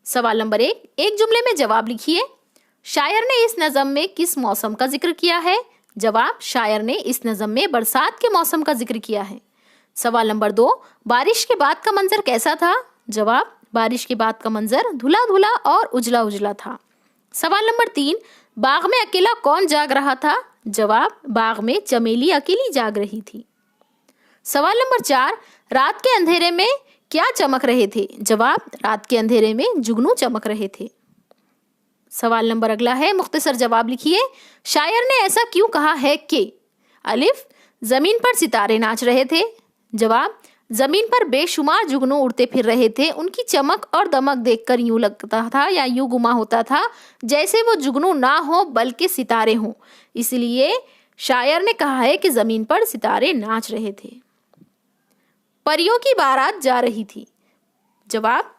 सवाल नंबर 1, एक जुमले में जवाब लिखिए। शायर ने इस नज़म में किस मौसम का जिक्र किया है? जवाब, शायर ने इस नज़म में बरसात के मौसम का जिक्र किया है। सवाल नंबर 2, बारिश के बाद का मंजर कैसा था? जवाब, बारिश के बाद का मंजर धुला धुला और उजला उजला था। सवाल नंबर 3, बाग में अकेला कौन जाग रहा था? जवाब, बाग में चमेली अकेली जाग रही थी। सवाल नंबर 4, रात के अंधेरे में क्या चमक रहे थे? जवाब, रात के अंधेरे में जुगनू चमक रहे थे। सवाल नंबर अगला है, मुख्तसर जवाब लिखिए। शायर ने ऐसा क्यों कहा है कि अलिफ, जमीन पर सितारे नाच रहे थे। जवाब, जमीन पर बेशुमार जुगनू उड़ते फिर रहे थे। उनकी चमक और दमक देखकर यूं लगता था या यूं गुमा होता था जैसे वो जुगनू ना हो बल्कि सितारे हों। इसलिए शायर ने कहा है कि जमीन पर सितारे नाच रहे थे। परियों की बारात जा रही थी। जवाब,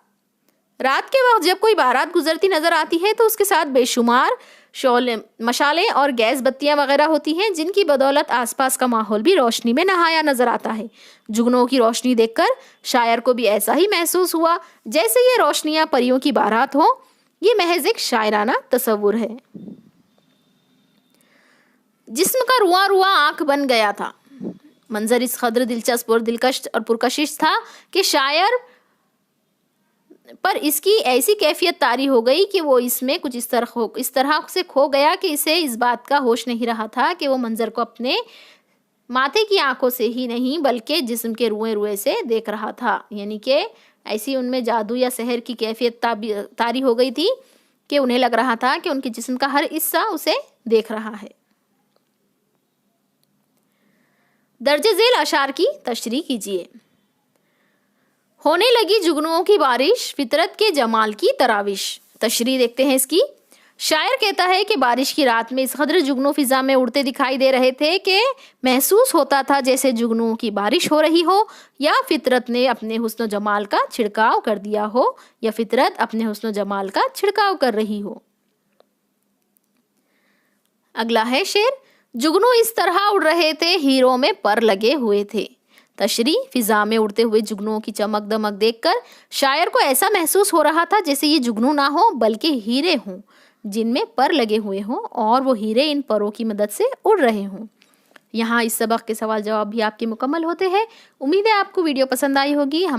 रात के वक्त जब कोई बारात गुजरती नजर आती है तो उसके साथ बेशुमार शोले, मशालें और गैस बत्तियां वगैरह होती हैं, जिनकी बदौलत आसपास का माहौल भी रोशनी में नहाया नजर आता है। जुगनुओं की रोशनी देखकर शायर को भी ऐसा ही महसूस हुआ जैसे ये रोशनियां परियों की बारात हो। ये महज एक शायराना तसव्वुर है। जिस्म का रुआं रुआं आंख बन गया था। मंजर इस कदर दिलचस्प और दिलकश और पुरकशिश था कि शायर पर इसकी ऐसी कैफियत तारी हो गई कि वो इसमें कुछ इस तरह से खो गया कि इसे इस बात का होश नहीं रहा था कि वो मंजर को अपने माथे की आंखों से ही नहीं बल्कि जिस्म के रुए रुए से देख रहा था। यानी कि ऐसी उनमें जादू या सहर की कैफियत तारी हो गई थी कि उन्हें लग रहा था कि उनके जिस्म का हर हिस्सा उसे देख रहा है। दर्ज झेल अशार की तशरीह कीजिए। होने लगी जुगनुओं की बारिश, फितरत के जमाल की तराविश। तशरीह देखते हैं इसकी। शायर कहता है कि बारिश की रात में इस कदर जुगनू फिजा में उड़ते दिखाई दे रहे थे कि महसूस होता था जैसे जुगनुओं की बारिश हो रही हो या फितरत ने अपने हुस्न जमाल का छिड़काव कर दिया हो या फितरत अपने हुस्न जमाल का छिड़काव कर रही हो। अगला है शेर। जुगनू इस तरह उड़ रहे थे, हीरों में पर लगे हुए थे। तशरीह, फिजा में उड़ते हुए जुगनुओं की चमक दमक देखकर शायर को ऐसा महसूस हो रहा था जैसे ये जुगनू ना हो बल्कि हीरे हों जिनमें पर लगे हुए हों और वो हीरे इन परों की मदद से उड़ रहे हों। यहाँ इस सबक के सवाल जवाब भी आपके मुकम्मल होते हैं। उम्मीद है आपको वीडियो पसंद आई होगी। हमारे